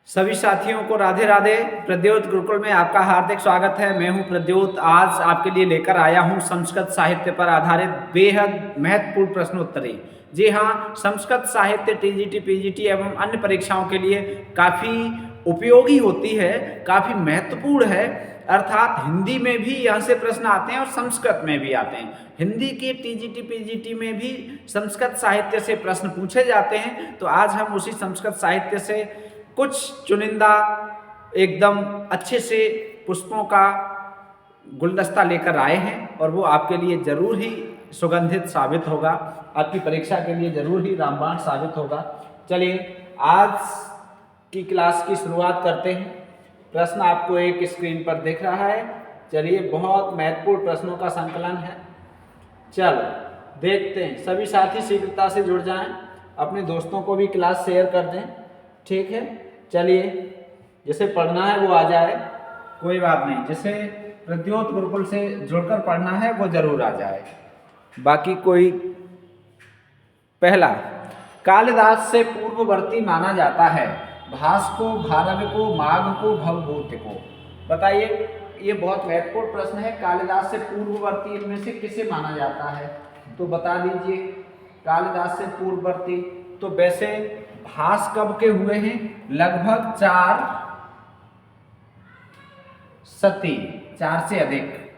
सभी साथियों को राधे राधे। प्रद्योत गुरुकुल में आपका हार्दिक स्वागत है। मैं हूं प्रद्योत। आज आपके लिए लेकर आया हूं संस्कृत साहित्य पर आधारित बेहद महत्वपूर्ण प्रश्नोत्तरी। जी हां, संस्कृत साहित्य टीजीटी, पीजीटी एवं अन्य परीक्षाओं के लिए काफ़ी उपयोगी होती है, काफ़ी महत्वपूर्ण है। अर्थात हिंदी में भी यहाँ से प्रश्न आते हैं और संस्कृत में भी आते हैं। हिंदी के टीजीटी, पीजीटी में भी संस्कृत साहित्य से प्रश्न पूछे जाते हैं। तो आज हम उसी संस्कृत साहित्य से कुछ चुनिंदा एकदम अच्छे से पुष्पों का गुलदस्ता लेकर आए हैं और वो आपके लिए जरूर ही सुगंधित साबित होगा, आपकी परीक्षा के लिए जरूर ही रामबाण साबित होगा। चलिए आज की क्लास की शुरुआत करते हैं। प्रश्न आपको एक स्क्रीन पर दिख रहा है। चलिए, बहुत महत्वपूर्ण प्रश्नों का संकलन है। चलो देखते हैं। सभी साथी शीघ्रता से जुड़ जाएं, अपने दोस्तों को भी क्लास शेयर कर दें। ठीक है, चलिए जिसे पढ़ना है वो आ जाए, कोई बात नहीं। जिसे प्रद्योत गुरुकुल से जुड़कर पढ़ना है वो जरूर आ जाए, बाकी कोई। पहला, कालिदास से पूर्ववर्ती माना जाता है भास को, भारव को, माघ को, भवभूति को। बताइए, ये बहुत महत्वपूर्ण प्रश्न है। कालिदास से पूर्ववर्ती इनमें से किसे माना जाता है तो बता दीजिए। कालिदास से पूर्ववर्ती तो वैसे भास कब के हुए हैं? लगभग 4 शती, 4 से अधिक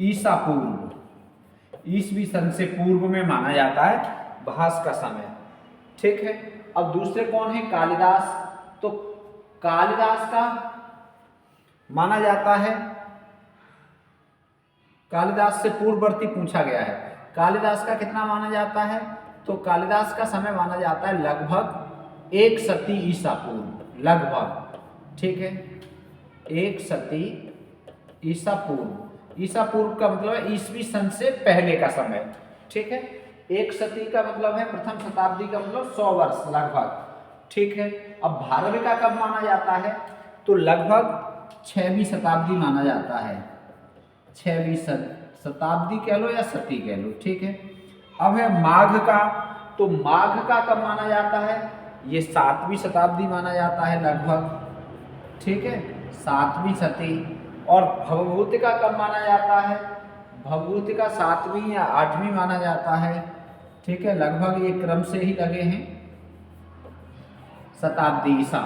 ईसा पूर्व, ईसवी सन से पूर्व में माना जाता है भास का समय। ठीक है, अब दूसरे कौन है? कालिदास। तो कालिदास का माना जाता है, कालिदास से पूर्ववर्ती पूछा गया है। कालिदास का कितना माना जाता है? तो कालिदास का समय माना जाता है लगभग 1 शती ईसा पूर्व, लगभग। ठीक है, 1 शती ईसा पूर्व। ईसा पूर्व का मतलब है ईसवी सन से पहले का समय। ठीक है, 1 शती का मतलब है प्रथम शताब्दी का मतलब 100 वर्ष लगभग। ठीक है, अब भारवी का कब माना जाता है? तो लगभग 6वीं शताब्दी माना जाता है। 6वीं शताब्दी कह लो या शती कह लो। ठीक है, अब है माघ का। तो माघ का कब माना जाता है? ये 7वीं शताब्दी माना जाता है लगभग। ठीक है, 7वीं शती। और भवभूति का कब माना जाता है? भवभूति का 7वीं या 8वीं माना जाता है। ठीक है, लगभग ये क्रम से ही लगे हैं शताब्दी ईसा।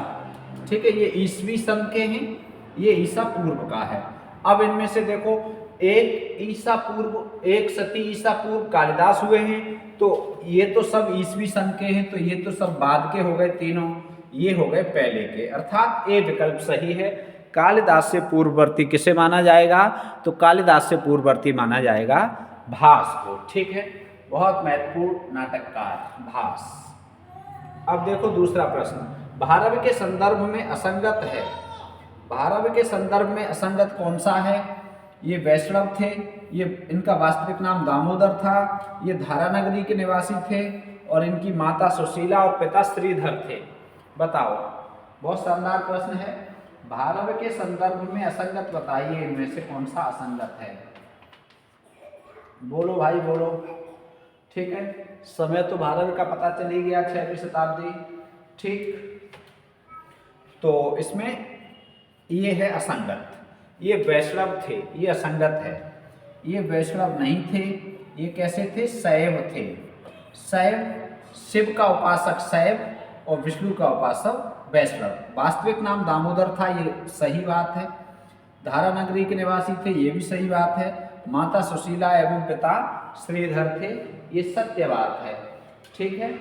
ठीक है, ये ईसवी सन के हैं, ये ईसा पूर्व का है। अब इनमें से देखो, एक ईसा पूर्व, 1 शती ईसा पूर्व कालिदास हुए हैं, तो ये तो सब ईसवी सन के हैं, तो ये तो सब बाद के हो गए तीनों, ये हो गए पहले के। अर्थात ए विकल्प सही है। कालिदास से पूर्ववर्ती किसे माना जाएगा? तो कालिदास से पूर्ववर्ती माना जाएगा भास को। ठीक है, बहुत महत्वपूर्ण नाटककार भास। अब देखो दूसरा प्रश्न, भारव के संदर्भ में असंगत है। भारव के संदर्भ में असंगत कौन सा है? ये वैष्णव थे, ये इनका वास्तविक नाम दामोदर था, ये धारानगरी के निवासी थे और इनकी माता सुशीला और पिता श्रीधर थे। बताओ, बहुत शानदार प्रश्न है। भारव के संदर्भ में असंगत बताइए, इनमें से कौन सा असंगत है? बोलो भाई बोलो। ठीक है, समय तो भारव का पता चल ही गया, 6वीं शताब्दी। ठीक, तो इसमें ये है असंगत। ये वैष्णव थे, ये असंगत है। ये वैष्णव नहीं थे, ये कैसे थे? शैव थे। शैव, शिव का उपासक शैव और विष्णु का उपासक वैष्णव। वास्तविक नाम दामोदर था, ये सही बात है। धारानगरी के निवासी थे, ये भी सही बात है। माता सुशीला एवं पिता श्रीधर थे, ये सत्य बात है। ठीक है,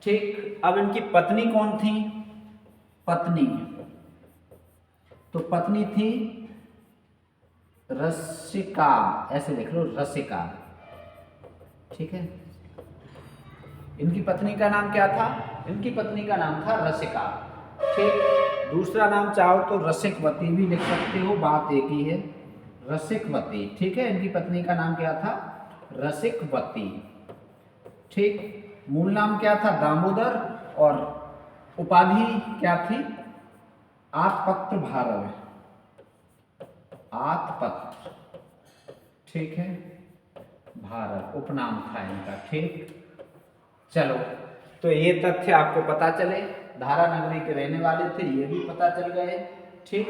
ठीक। अब इनकी पत्नी कौन थी? पत्नी, तो पत्नी थी रसिका, ऐसे लिख लो, रसिका। ठीक है, इनकी पत्नी का नाम क्या था? इनकी पत्नी का नाम था रसिका। ठीक, दूसरा नाम चाहो तो रसिकवती भी लिख सकते हो, बात एक ही है, रसिकवती। ठीक है, इनकी पत्नी का नाम क्या था? रसिकवती। ठीक, मूल नाम क्या था? दामोदर, और उपाधि क्या थी? आतपत्र भारव, आतपत्र। ठीक है, भारव उपनाम था इनका। ठीक, चलो, तो ये तथ्य आपको पता चले धारा नगरी के रहने वाले थे, ये भी पता चल गए। ठीक,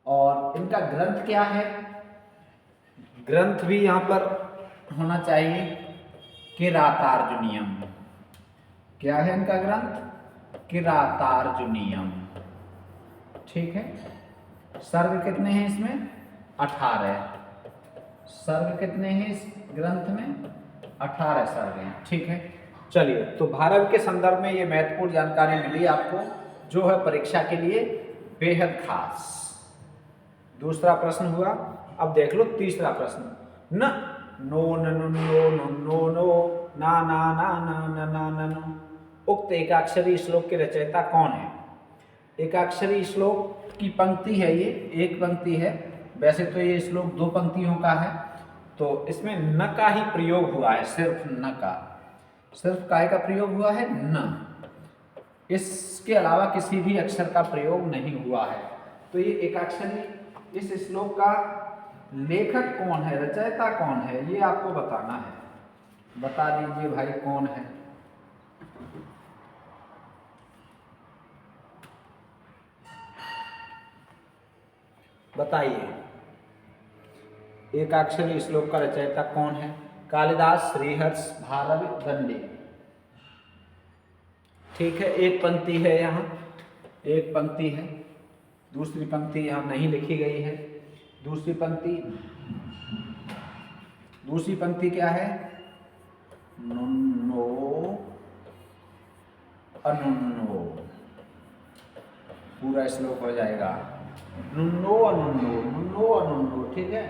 और इनका ग्रंथ क्या है, ग्रंथ भी यहाँ पर होना चाहिए, किरातार्जुनीयम। क्या है इनका ग्रंथ, किरातार्जुनीयम। ठीक है, सर्ग कितने हैं इसमें, 18। सर्ग कितने हैं इस ग्रंथ में, 18 सर्ग हैं। ठीक है, चलिए, तो भारत के संदर्भ में ये महत्वपूर्ण जानकारी मिली आपको, जो है परीक्षा के लिए बेहद खास। दूसरा प्रश्न हुआ। अब देख लो तीसरा प्रश्न, न नो न नो नो नो नो ना ना ना ना ना ना ना नो, उक्त एकाक्षरी श्लोक के रचयिता कौन है। एकाक्षरी श्लोक की पंक्ति है, ये एक पंक्ति है, वैसे तो ये श्लोक 2 पंक्तियों का है, तो इसमें न का ही प्रयोग हुआ है, सिर्फ न का, सिर्फ काय का प्रयोग हुआ है, न, इसके अलावा किसी भी अक्षर का प्रयोग नहीं हुआ है। तो ये एकाक्षरी, इस श्लोक का लेखक कौन है, रचयिता कौन है, ये आपको बताना है। बता दीजिए भाई कौन है। बताइए, एकाक्षरी श्लोक का रचयिता कौन है। कालिदास, श्रीहर्ष, भारवी, दंडी। ठीक है, एक पंक्ति है यहाँ, एक पंक्ति है, दूसरी पंक्ति यहाँ नहीं लिखी गई है। दूसरी पंक्ति क्या है, नुन्नो अनुन्नो, पूरा श्लोक हो जाएगा, नुन्नो अनुन्नो, नुन्नो अनुन्नो। ठीक है,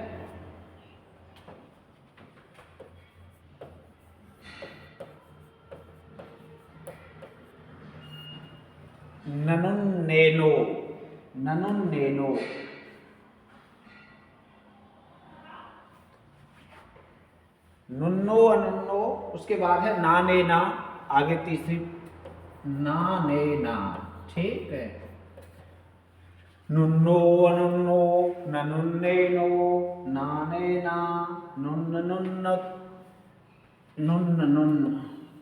ननुन्नेनो, ननुन्नेनो, नुन्नो अनुन्नो, उसके बाद है नाने ना, आगे तीसरी नाने ना। ठीक है, नुन्नो अनुन्नो, ननुन्नेनो, नाने ना, नुन्न नुन्न, नुन्न नुन्न,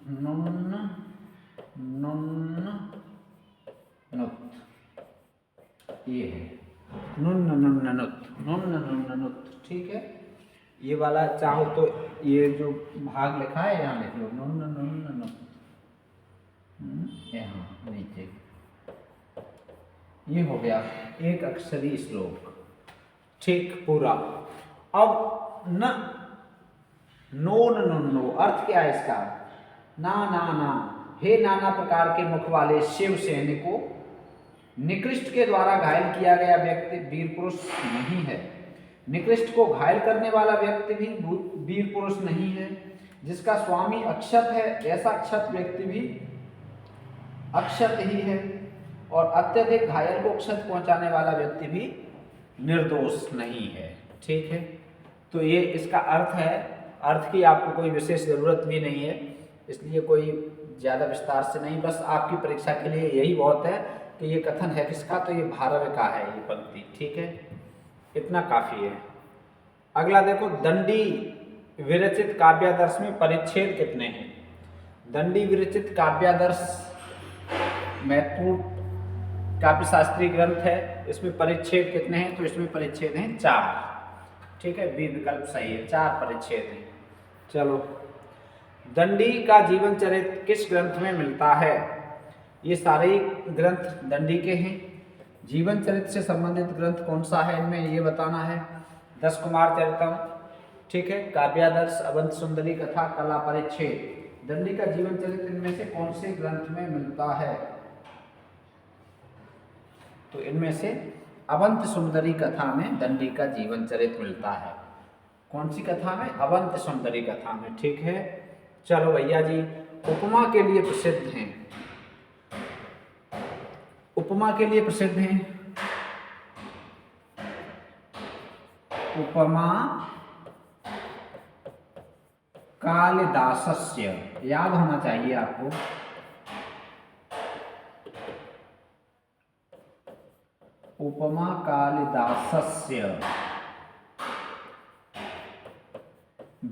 नुन्न नुन्न नुत, ये है नुन्न नुन्न नुत, नुन्न नुन्न नुत। ठीक है, ये वाला चाहो तो ये जो भाग लिखा है यहाँ लिख लो, नुन्न नुन्न नुत, यहाँ नीचे। ये हो गया एक अक्षरी श्लोक। ठीक, पूरा। अब न नोन नुन्नो, अर्थ क्या है इसका, ना ना ना, हे नाना प्रकार के मुख वाले शिव सैनिकों, निकृष्ट के द्वारा घायल किया गया व्यक्ति वीर पुरुष नहीं है, निकृष्ट को घायल करने वाला व्यक्ति भी वीर पुरुष नहीं है, जिसका स्वामी अक्षत है ऐसा अक्षत व्यक्ति भी अक्षत ही है, और अत्यधिक घायल को क्षत पहुंचाने वाला व्यक्ति भी निर्दोष नहीं है। ठीक है, तो ये इसका अर्थ है। अर्थ की आपको कोई विशेष जरूरत भी नहीं है, इसलिए कोई ज़्यादा विस्तार से नहीं, बस आपकी परीक्षा के लिए यही बहुत है कि ये कथन है किसका, तो ये भारव का है ये पंक्ति। ठीक है, इतना काफ़ी है। अगला देखो, दंडी विरचित काव्यादर्श में परिच्छेद कितने हैं। दंडी विरचित काव्यादर्श महत्वपूर्ण काव्य शास्त्रीय ग्रंथ है, इसमें परिच्छेद कितने हैं, तो इसमें परिच्छेद हैं 4। ठीक है, बी विकल्प सही है, 4 परिच्छेद हैं। चलो, दंडी का जीवन चरित्र किस ग्रंथ में मिलता है। ये सारे ग्रंथ दंडी के हैं। जीवन चरित्र से संबंधित ग्रंथ कौन सा है इनमें, ये बताना है। 10 कुमार चरितम, ठीक है, काव्यादर्श, अवंत सुंदरी कथा, कला परिच्छेद। दंडी का जीवन चरित्र इनमें से कौन से ग्रंथ में मिलता है, तो इनमें से अवंत सुंदरी कथा में दंडी का जीवन चरित्र मिलता है। कौन सी कथा में, अवंत सुंदरी कथा में। ठीक है, चलो भैया जी, उपमा के लिए प्रसिद्ध हैं, उपमा के लिए प्रसिद्ध हैं, उपमा कालिदासस्य, याद होना चाहिए आपको। उपमा कालिदासस्य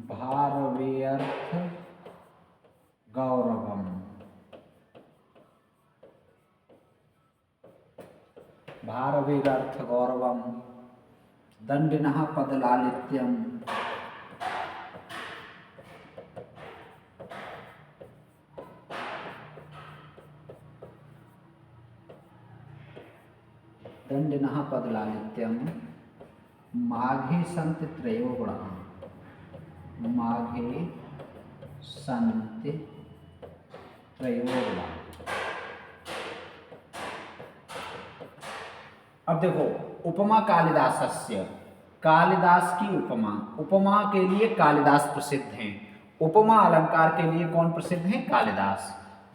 भारवेयर्थ गौरवम। महाभिगर्थ गौरवम दंडिनः पदलालित्यम दंडिनः पदलालित्यम माघे सन्ति त्रयो गुणाः माघे सन्ति त्रयो गुणाः। अब देखो उपमा कालिदासस्य, कालिदास की उपमा, उपमा के लिए कालिदास प्रसिद्ध हैं। उपमा अलंकार के लिए कौन प्रसिद्ध हैं? कालिदास।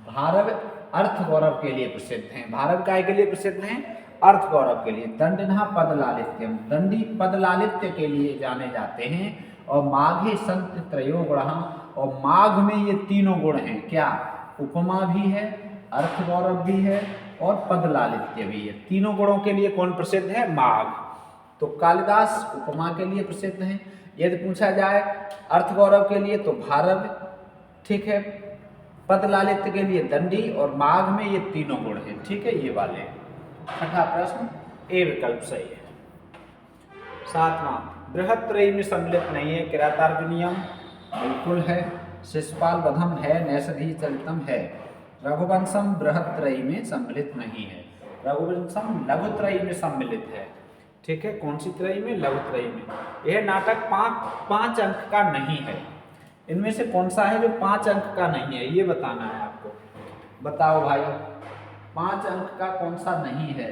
भारव अर्थ गौरव के लिए प्रसिद्ध हैं। भारव काय के लिए प्रसिद्ध हैं? अर्थ गौरव के लिए। दंडिनः पद लालित्यम, दंडी पद लालित्य के लिए जाने जाते हैं। और माघे संत त्रयो गुणः, और माघ में ये तीनों गुण हैं। क्या? उपमा भी है, अर्थ गौरव भी है और पद लालित्य भी है। तीनों गुणों के लिए कौन प्रसिद्ध है? माघ। तो कालिदास उपमा के लिए प्रसिद्ध हैं। यदि पूछा जाए अर्थ गौरव के लिए तो भारव, ठीक है, पद लालित्य के लिए दंडी, और माघ में ये तीनों गुण हैं। ठीक है, ये वाले। छठा प्रश्न ए विकल्प सही है। सातवां, बृहत्त्रयी में सम्मिलित नहीं है। किरातार्जुनीयम बिल्कुल है। शिशुपाल वधम है। नैषधि चरितम है। रघुवंशम बृहत्त्रयी में सम्मिलित नहीं है। रघुवंशम लघुत्रयी में सम्मिलित है। ठीक है, कौन सी त्रयी में? लघुत्रयी में। यह नाटक पांच अंक का नहीं है। इनमें से कौन सा है जो 5 अंक का नहीं है, ये बताना है आपको। बताओ भाई, 5 अंक का कौन सा नहीं है?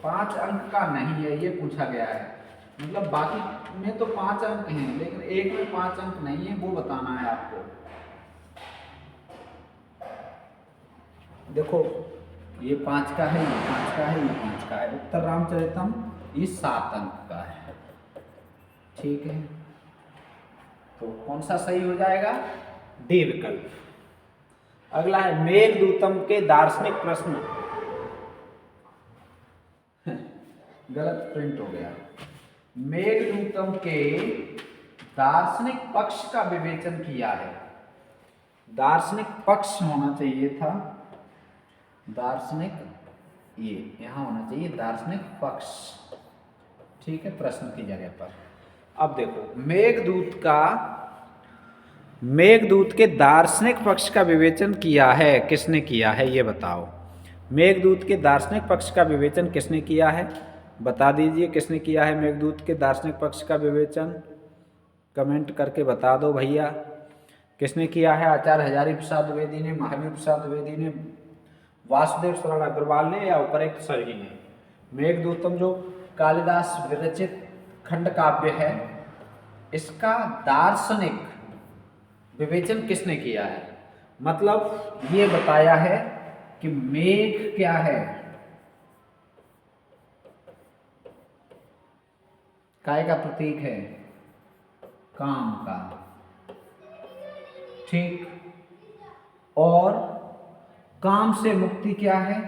5 अंक का नहीं है ये पूछा गया है। मतलब बाकी में तो 5 अंक हैं, लेकिन एक में 5 अंक नहीं है, वो बताना है आपको। देखो, ये 5 का है, ये 5 का है, ये 5 का है। उत्तर रामचरितम ये 7 अंक का है। ठीक है, तो कौन सा सही हो जाएगा? डी विकल्प। अगला है मेघदूतम के दार्शनिक प्रश्न। गलत प्रिंट हो गया। मेघदूतम के दार्शनिक पक्ष का विवेचन किया है। दार्शनिक पक्ष होना चाहिए था, दार्शनिक, ये यहां होना चाहिए दार्शनिक पक्ष। ठीक है, प्रश्न की जगह पर। अब देखो, मेघदूत के दार्शनिक पक्ष का विवेचन किया है। किसने किया है ये बताओ। मेघदूत के दार्शनिक पक्ष का विवेचन किसने किया है? बता दीजिए किसने किया है मेघदूत के दार्शनिक पक्ष का विवेचन। कमेंट करके बता दो भैया, किसने किया है? आचार्य हजारी प्रसाद द्विवेदी ने, महावीर प्रसाद द्विवेदी ने, वासुदेव शरण अग्रवाल ने, या उपरोक्त सभी ने? मेघदूतम जो कालिदास विरचित खंड काव्य है, इसका दार्शनिक विवेचन किसने किया है? मतलब ये बताया है कि मेघ क्या है? काय का प्रतीक है? काम का। ठीक, और काम से मुक्ति क्या है?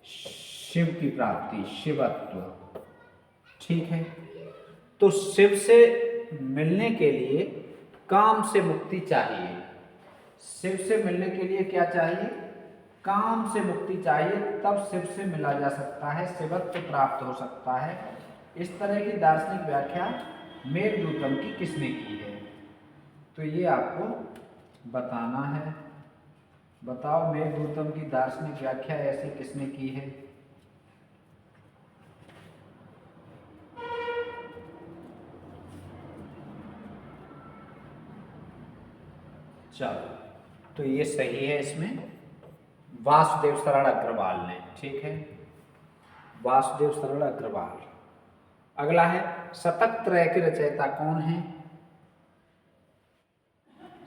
शिव की प्राप्ति, शिवत्व। ठीक है, तो शिव से मिलने के लिए काम से मुक्ति चाहिए। शिव से मिलने के लिए क्या चाहिए? काम से मुक्ति चाहिए, तब शिव से मिला जा सकता है, शिवत्व प्राप्त हो सकता है। इस तरह की दार्शनिक व्याख्या मेघदूतम की किसने की है? तो ये आपको बताना है। बताओ, मेघदूतम की दार्शनिक व्याख्या ऐसी किसने की है? चलो, तो ये सही है। इसमें वासुदेव शरण अग्रवाल ने। ठीक है, वासुदेव शरण अग्रवाल। अगला है शतक त्रय के रचयिता कौन है?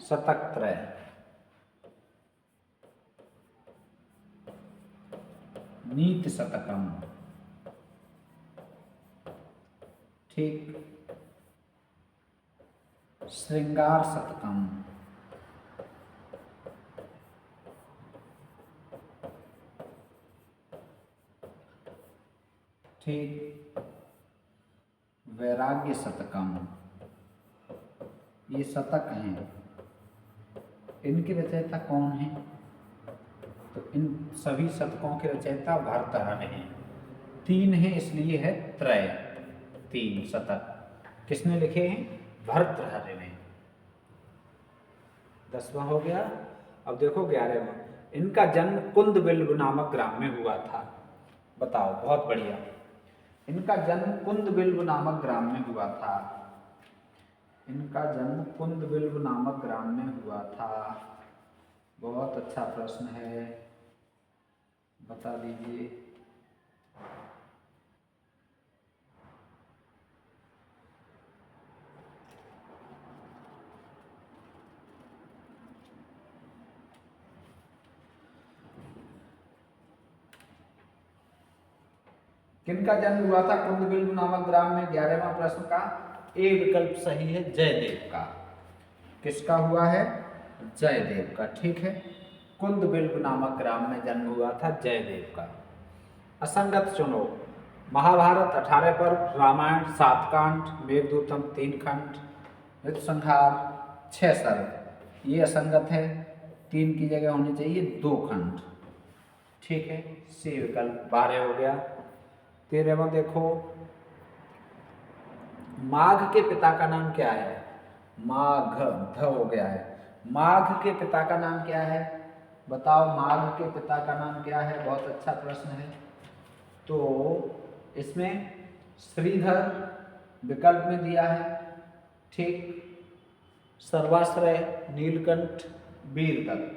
शतक त्रय, नीति शतकम। ठीक, श्रृंगार शतकम, ठीक, वैराग्य शतकम। ये शतक हैं, इनके रचयिता कौन है? तो तो इन सभी शतकों के रचयिता भर्तृहरि हैं। 3 है इसलिए है त्रय, 3 शतक किसने लिखे हैं? भर्तृहरि ने। 10वां हो गया। अब देखो 11वां, इनका जन्म कुंदबिल्व नामक ग्राम में हुआ था। बताओ, बहुत बढ़िया। इनका जन्म कुंदबिल्व नामक ग्राम में हुआ था। इनका जन्म कुंदबिल्व नामक ग्राम में हुआ था। बहुत अच्छा प्रश्न है, बता दीजिए। किनका जन्म हुआ था कुंदबिल्व नामक ग्राम में? 11वां प्रश्न का ए विकल्प सही है, जयदेव का। किसका हुआ है? जयदेव का। ठीक है, कुंदबिल्व नामक ग्राम में जन्म हुआ था जयदेव का। असंगत चुनो। महाभारत 18 पर्व, रामायण 7 कांड, मेघदूतम 3 खंड, ऋतुसंहार 6 सर्ग। ये असंगत है, 3 की जगह होनी चाहिए 2 खंड। ठीक है, सी विकल्प 12 हो गया। 13वां देखो, माघ के पिता का नाम क्या है? माघ, ध हो गया है। माघ के पिता का नाम क्या है? बताओ, माघ के पिता का नाम क्या है? बहुत अच्छा प्रश्न है। तो इसमें श्रीधर विकल्प में दिया है। ठीक, सर्वाश्रय, नीलकंठ, वीरदत्त।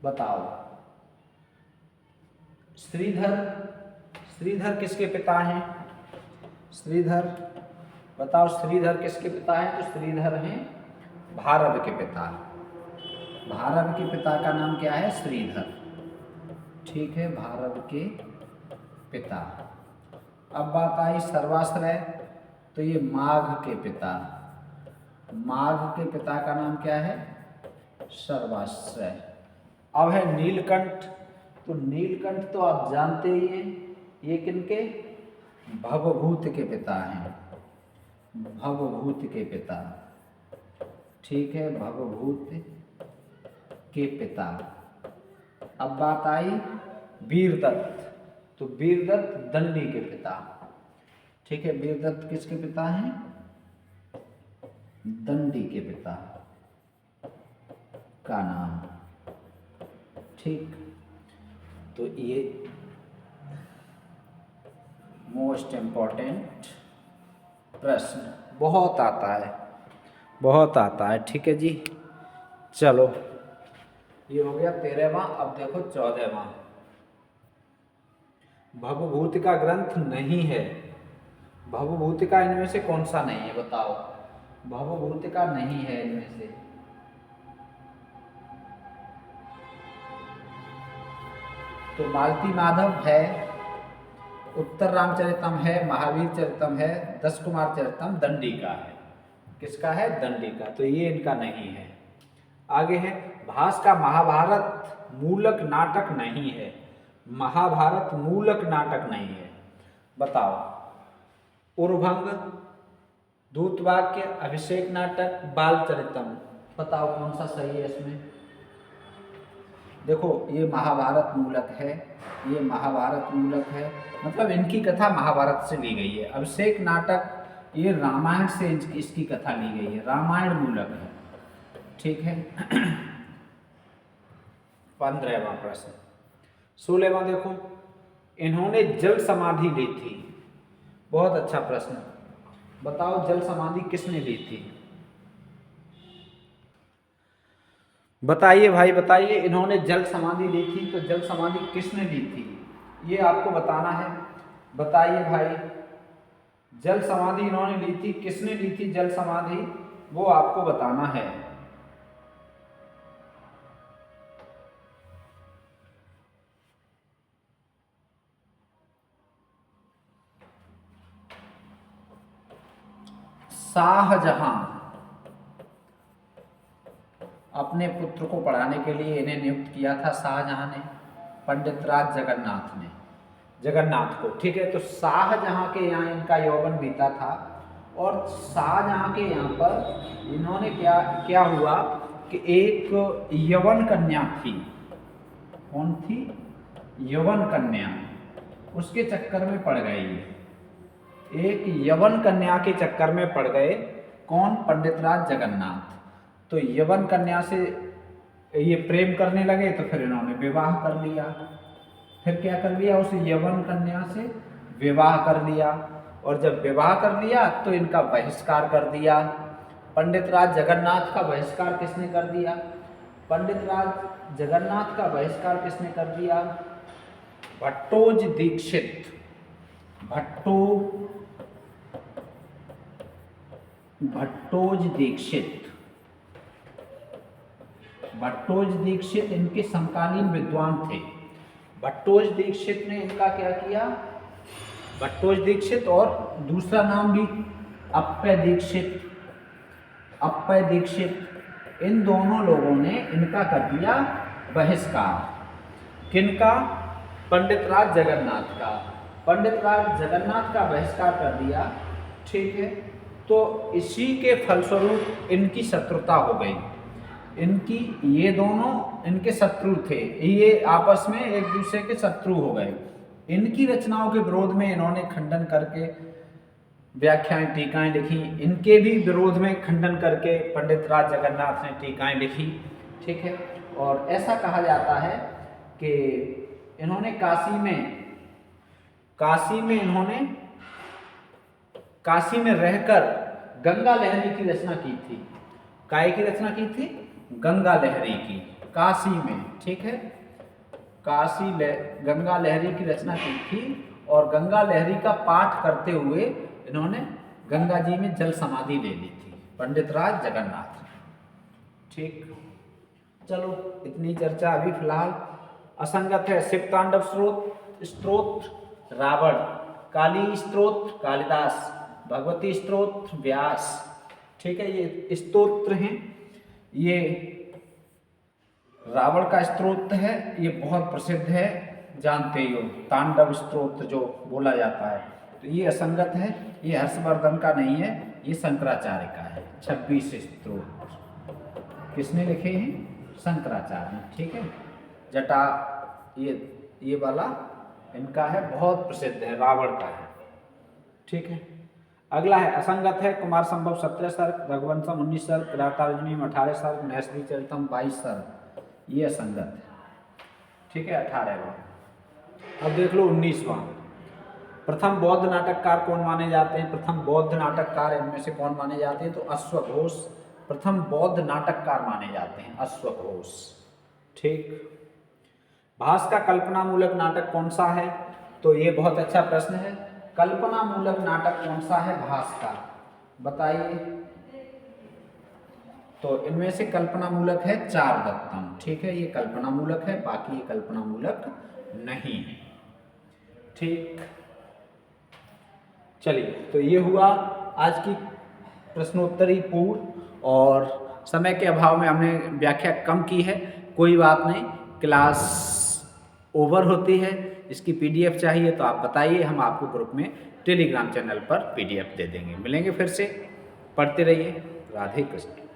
बताओ, श्रीधर किसके पिता हैं? श्रीधर, बताओ श्रीधर किसके पिता हैं? तो श्रीधर हैं भारव के पिता। भारव के पिता का नाम क्या है? श्रीधर। ठीक है, भारव के पिता। अब बात आई सर्वाश्रय, तो ये माघ के पिता। माघ के पिता का नाम क्या है? सर्वाश्रय। अब है नीलकंठ, तो नीलकंठ तो आप जानते ही हैं, ये किनके? भवभूत के पिता हैं। भवभूत के पिता। ठीक है, भवभूत के पिता। अब बात आई वीरदत्त, तो वीरदत्त दंडी के पिता। ठीक है, वीरदत्त किसके पिता हैं? दंडी के पिता का नाम। ठीक, तो ये मोस्ट इम्पॉर्टेंट प्रश्न बहुत आता है, बहुत आता है। ठीक है जी, चलो ये हो गया 13वां। अब देखो 14वां। भवभूतिका ग्रंथ नहीं है। भवभूतिका इनमें से कौन सा नहीं है? बताओ, भवभूतिका नहीं है इनमें से। तो मालती माधव है, उत्तर रामचरितम है, महावीर चरितम है, 10 कुमार चरितम दंडी का है। किसका है? दंडी का। तो ये इनका नहीं है। आगे है, भास का महाभारत मूलक नाटक नहीं है। महाभारत मूलक नाटक नहीं है। बताओ, उर्भंग, दूतवाक्य, अभिषेक नाटक, बाल चरितम। बताओ कौन सा सही है इसमें? देखो, ये महाभारत मूलक है, ये महाभारत मूलक है, मतलब इनकी कथा महाभारत से ली गई है। अभिषेक नाटक ये रामायण से इसकी कथा ली गई है, रामायण मूलक है। ठीक है। 15वां प्रश्न। 16वां देखो, इन्होंने जल समाधि ली थी। बहुत अच्छा प्रश्न। बताओ, जल समाधि किसने ली थी? बताइए भाई, बताइए, इन्होंने जल समाधि ली थी, तो जल समाधि किसने ली थी ये आपको बताना है। बताइए भाई, जल समाधि इन्होंने ली थी, किसने ली थी जल समाधि, वो आपको बताना है। शाहजहां अपने पुत्र को पढ़ाने के लिए इन्हें नियुक्त किया था शाहजहां ने, पंडित राज जगन्नाथ को। ठीक है, तो शाहजहां के यहाँ इनका यौवन बीता था, और शाहजहां के यहाँ पर इन्होंने क्या हुआ कि एक यवन कन्या थी, कौन थी? यवन कन्या, उसके चक्कर में पड़ गई। एक यवन कन्या के चक्कर में पड़ गए। कौन? पंडितराज जगन्नाथ। तो यवन कन्या से ये प्रेम करने लगे, तो फिर इन्होंने विवाह कर लिया। फिर क्या कर लिया? उस यवन कन्या से विवाह कर लिया, और जब विवाह कर लिया तो इनका बहिष्कार कर दिया। पंडितराज जगन्नाथ का बहिष्कार किसने कर दिया? पंडितराज जगन्नाथ का बहिष्कार किसने कर दिया? भट्टोज दीक्षित। भट्टोज दीक्षित इनके समकालीन विद्वान थे। भट्टोज दीक्षित ने इनका क्या किया? भट्टोज दीक्षित और दूसरा नाम भी अप्पय दीक्षित, इन दोनों लोगों ने इनका कर दिया बहिष्कार। किनका? पंडितराज जगन्नाथ का। पंडितराज जगन्नाथ का बहिष्कार कर दिया, ठीक है। तो इसी के फलस्वरूप इनकी शत्रुता हो गई। ये दोनों इनके शत्रु थे, ये आपस में एक दूसरे के शत्रु हो गए। इनकी रचनाओं के विरोध में इन्होंने खंडन करके व्याख्याएं, टीकाएं लिखी। इनके भी विरोध में खंडन करके पंडितराज जगन्नाथ ने टीकाएं लिखी, ठीक है। और ऐसा कहा जाता है कि इन्होंने काशी में रहकर गंगा लहरी की रचना की थी। काय की रचना की थी? गंगा लहरी की, काशी में, ठीक है। गंगा लहरी की रचना की थी, और गंगा लहरी का पाठ करते हुए इन्होंने गंगा जी में जल समाधि ले ली थी, पंडितराज जगन्नाथ, ठीक। चलो, इतनी चर्चा अभी फिलहाल। असंगत है शिव तांडव स्तोत्र रावण, काली स्तोत्र कालिदास, भगवती स्तोत्र व्यास, ठीक है। ये स्तोत्र हैं। ये रावण का स्तोत्र है, ये बहुत प्रसिद्ध है, जानते ही हो, तांडव स्तोत्र जो बोला जाता है। तो ये असंगत है, ये हर्षवर्धन का नहीं है, ये शंकराचार्य का है। 26 स्तोत्र किसने लिखे हैं? शंकराचार्य ने, ठीक है। जटा ये वाला इनका है, बहुत प्रसिद्ध है, रावण का है, ठीक है। अगला है असंगत है कुमार संभव 17 सर्ग, रघुवंशम 19 सर्ग, किरातार्जुनीय 18 सर्ग, नैषधि चरितम 22 सर्ग, ये असंगत है, ठीक है। 18वां। अब देख लो 19वां। प्रथम बौद्ध नाटककार कौन माने जाते हैं? प्रथम बौद्ध नाटककार इनमें से कौन माने जाते हैं? तो अश्वघोष प्रथम बौद्ध नाटककार माने जाते हैं, अश्वघोष, ठीक। भास का कल्पनामूलक नाटक कौन सा है? तो ये बहुत अच्छा प्रश्न है। कल्पनामूलक नाटक कौन सा है भास का? बताइए। तो इनमें से कल्पनामूलक है चारदत्तम, ठीक है। ये कल्पनामूलक है, बाकी ये कल्पनामूलक नहीं है, ठीक। चलिए, तो ये हुआ आज की प्रश्नोत्तरी पूर्ण, और समय के अभाव में हमने व्याख्या कम की है, कोई बात नहीं, क्लास ओवर होती है। इसकी पीडीएफ चाहिए तो आप बताइए, हम आपको ग्रुप में टेलीग्राम चैनल पर पीडीएफ दे देंगे। मिलेंगे फिर से, पढ़ते रहिए। राधे कृष्ण।